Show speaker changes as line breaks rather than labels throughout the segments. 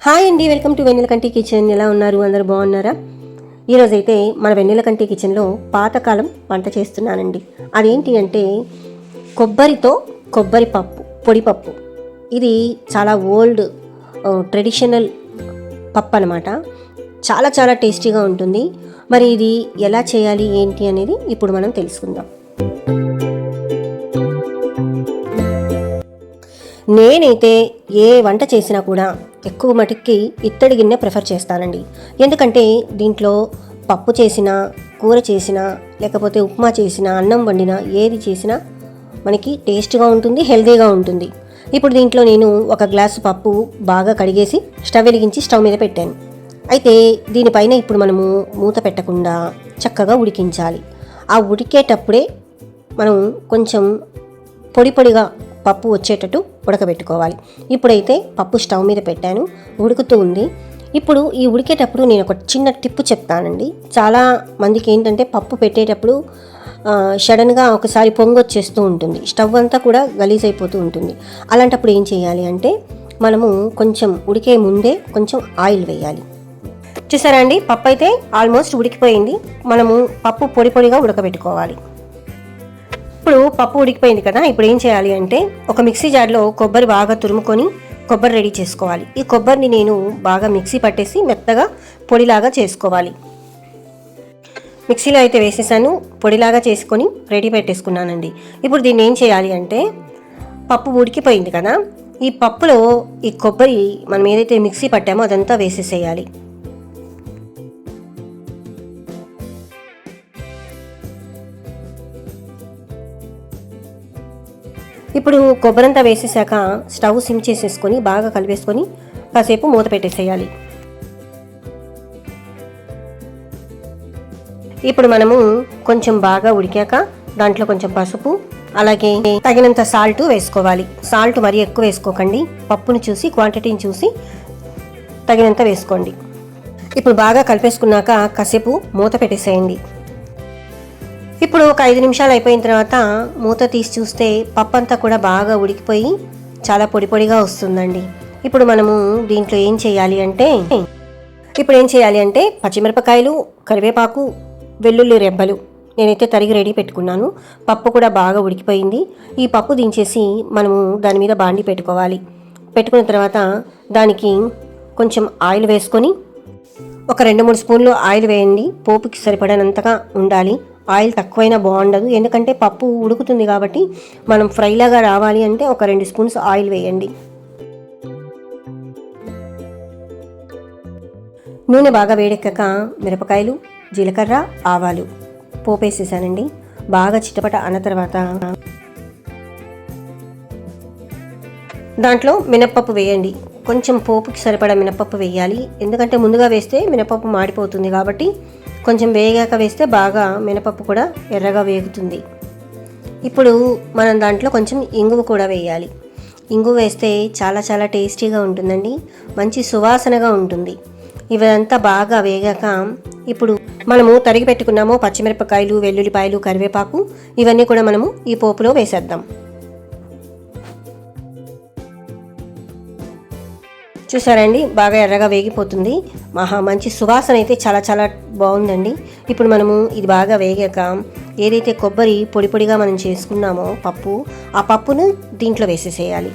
Hi అండి, welcome to Vennelakanti kitchen. ఎలా ఉన్నారు? అందరూ బాగున్నారా? ఈరోజైతే మన వెన్నెలకంటి కిచెన్లో పాతకాలం వంట చేస్తున్నానండి. అదేంటి అంటే కొబ్బరితో కొబ్బరి పప్పు, పొడి పప్పు. ఇది చాలా ఓల్డ్ ట్రెడిషనల్ పప్పు అనమాట. చాలా చాలా టేస్టీగా ఉంటుంది. మరి ఇది ఎలా చేయాలి ఏంటి అనేది ఇప్పుడు మనం తెలుసుకుందాం. నేనైతే ఏ వంట చేసినా కూడా ఎక్కువ మటుకి ఇత్తడి గిన్నె ప్రిఫర్ చేస్తానండి. ఎందుకంటే దీంట్లో పప్పు చేసినా, కూర చేసినా, లేకపోతే ఉప్మా చేసినా, అన్నం వండినా, ఏది చేసినా మనకి టేస్ట్గా ఉంటుంది, హెల్తీగా ఉంటుంది. ఇప్పుడు దీంట్లో నేను ఒక గ్లాసు పప్పు బాగా కడిగేసి స్టవ్ వెలిగించి స్టవ్ మీద పెట్టాను. అయితే దీనిపైన ఇప్పుడు మనము మూత పెట్టకుండా చక్కగా ఉడికించాలి. ఆ ఉడికేటప్పుడే మనం కొంచెం పొడి పొడిగా పప్పు వచ్చేటట్టు ఉడకబెట్టుకోవాలి. ఇప్పుడైతే పప్పు స్టవ్ మీద పెట్టాను, ఉడుకుతూ ఉంది. ఇప్పుడు ఈ ఉడికేటప్పుడు నేను ఒక చిన్న టిప్పు చెప్తానండి. చాలా మందికి ఏంటంటే పప్పు పెట్టేటప్పుడు సడన్గా ఒకసారి పొంగొచ్చేస్తూ ఉంటుంది, స్టవ్ అంతా కూడా గలీజ్ అయిపోతూ ఉంటుంది. అలాంటప్పుడు ఏం చేయాలి అంటే మనము కొంచెం ఉడికే ముందే కొంచెం ఆయిల్ వేయాలి. చూసారా అండి, పప్పు అయితే ఆల్మోస్ట్ ఉడికిపోయింది. మనము పప్పు పొడి పొడిగా ఉడకబెట్టుకోవాలి. ఇప్పుడు పప్పు ఉడికిపోయింది కదా, ఇప్పుడు ఏం చేయాలి అంటే ఒక మిక్సీ జార్లో కొబ్బరి బాగా తురుముకొని కొబ్బరి రెడీ చేసుకోవాలి. ఈ కొబ్బరిని నేను బాగా మిక్సీ పట్టేసి మెత్తగా పొడిలాగా చేసుకోవాలి. మిక్సీలో అయితే వేసేసాను, పొడిలాగా చేసుకొని రెడీ పెట్టేసుకున్నానండి. ఇప్పుడు దీన్ని ఏం చేయాలి అంటే పప్పు ఉడికిపోయింది కదా, ఈ పప్పులో ఈ కొబ్బరి మనం ఏదైతే మిక్సీ పట్టామో అదంతా వేసేసేయాలి. ఇప్పుడు కొబ్బరంతా వేసేసాక స్టవ్ సిమ్ చేసేసుకొని బాగా కలిపేసుకొని కాసేపు మూత పెట్టేసేయాలి. ఇప్పుడు మనము కొంచెం బాగా ఉడికాక దాంట్లో కొంచెం పసుపు, అలాగే తగినంత సాల్ట్ వేసుకోవాలి. సాల్ట్ మరీ ఎక్కువ వేసుకోకండి, పప్పుని చూసి క్వాంటిటీని చూసి తగినంత వేసుకోండి. ఇప్పుడు బాగా కలిపేసుకున్నాక కాసేపు మూత పెట్టేసేయండి. ఇప్పుడు ఒక 5 నిమిషాలు అయిపోయిన తర్వాత మూత తీసి చూస్తే పప్పు అంతా కూడా బాగా ఉడికిపోయి చాలా పొడి పొడిగా వస్తుందండి. ఇప్పుడు మనము దీంట్లో ఏం చేయాలి అంటే పచ్చిమిరపకాయలు, కరివేపాకు, వెల్లుల్లి రెబ్బలు నేనైతే తరిగి రెడీ పెట్టుకున్నాను. పప్పు కూడా బాగా ఉడికిపోయింది. ఈ పప్పు దించేసి మనము దాని మీద బాండి పెట్టుకోవాలి. పెట్టుకున్న తర్వాత దానికి కొంచెం ఆయిల్ వేసుకొని ఒక 2-3 స్పూన్లు ఆయిల్ వేయండి. పోపుకి సరిపడనంతగా ఉండాలి. ఆయిల్ తక్కువైనా బాగుండదు, ఎందుకంటే పప్పు ఉడుకుతుంది కాబట్టి మనం ఫ్రైలాగా రావాలి అంటే ఒక 2 స్పూన్స్ ఆయిల్ వేయండి. నూనె బాగా వేడెక్కాక మిరపకాయలు, జీలకర్ర, ఆవాలు పోపేసేసానండి. బాగా చిటపట అన్న తర్వాత దాంట్లో మినప్పప్పు వేయండి. కొంచెం పోపుకి సరిపడా మినప్పప్పు వేయాలి, ఎందుకంటే ముందుగా వేస్తే మినప్పప్పు మాడిపోతుంది కాబట్టి కొంచెం వేగాక వేస్తే బాగా మినపప్పు కూడా ఎర్రగా వేగుతుంది. ఇప్పుడు మనం దాంట్లో కొంచెం ఇంగువ కూడా వేయాలి. ఇంగువ వేస్తే చాలా చాలా టేస్టీగా ఉంటుందండి, మంచి సువాసనగా ఉంటుంది. ఇవంతా బాగా వేగాక ఇప్పుడు మనము తరిగి పెట్టుకున్నాము పచ్చిమిరపకాయలు, వెల్లుల్లిపాయలు, కరివేపాకు, ఇవన్నీ కూడా మనము ఈ పోపులో వేసేద్దాం. చూసారండి, బాగా ఎర్రగా వేగిపోతుంది. మంచి సువాసన అయితే చాలా చాలా బాగుందండి. ఇప్పుడు మనము ఇది బాగా వేగాక ఏదైతే కొబ్బరి పొడి పొడిగా మనం చేసుకున్నామో పప్పు, ఆ పప్పును దీంట్లో వేసేసేయాలి.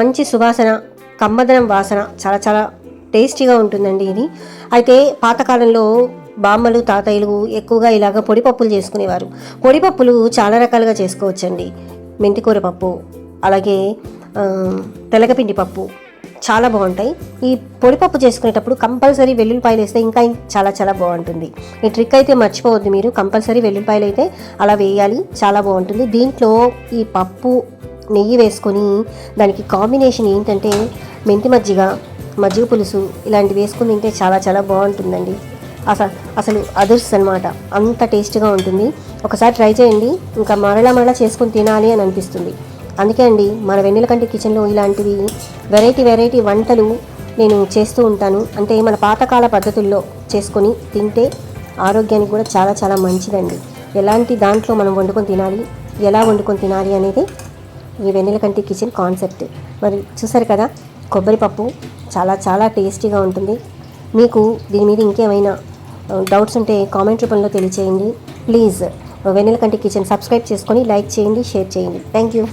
మంచి సువాసన, కమ్మదనం వాసన, చాలా చాలా టేస్టీగా ఉంటుందండి ఇది. అయితే పాతకాలంలో బామ్మలు, తాతయ్యలు ఎక్కువగా ఇలాగ పొడిపప్పులు చేసుకునేవారు. పొడిపప్పులు చాలా రకాలుగా చేసుకోవచ్చండి. మెంతికూర పప్పు, అలాగే తెలగపిండి పప్పు చాలా బాగుంటాయి. ఈ పొడిపప్పు చేసుకునేటప్పుడు కంపల్సరీ వెల్లుల్లిపాయలు వేస్తే ఇంకా చాలా చాలా బాగుంటుంది. ఈ ట్రిక్ అయితే మర్చిపోవద్దు మీరు, కంపల్సరీ వెల్లుల్లిపాయలు అయితే అలా వేయాలి, చాలా బాగుంటుంది. దీంట్లో ఈ పప్పు నెయ్యి వేసుకొని దానికి కాంబినేషన్ ఏంటంటే మెంతి మజ్జిగ పులుసు ఇలాంటివి వేసుకుని తింటే చాలా చాలా బాగుంటుందండి. అసలు అదుర్స్ అనమాట, అంత టేస్ట్గా ఉంటుంది. ఒకసారి ట్రై చేయండి, ఇంకా మరలా చేసుకొని తినాలి అని అనిపిస్తుంది. అందుకే అండి మన వెన్నెలకంటి కిచెన్లో ఇలాంటివి వెరైటీ వంటలు నేను చేస్తూ ఉంటాను. అంటే మన పాతకాల పద్ధతుల్లో చేసుకొని తింటే ఆరోగ్యానికి కూడా చాలా చాలా మంచిదండి. ఎలాంటి దాంట్లో మనం వండుకొని తినాలి, ఎలా వండుకొని తినాలి అనేది ఈ వెన్నెలకంటి కిచెన్ కాన్సెప్ట్. మరి చూసారు కదా, కొబ్బరి పప్పు చాలా చాలా టేస్టీగా ఉంటుంది. మీకు దీని మీద ఇంకేమైనా డౌట్స్ ఉంటే కామెంట్ రూపంలో తెలియచేయండి. ప్లీజ్ వెన్నెలకంటి కిచెన్ సబ్స్క్రైబ్ చేసుకొని లైక్ చేయండి, షేర్ చేయండి. Thank you.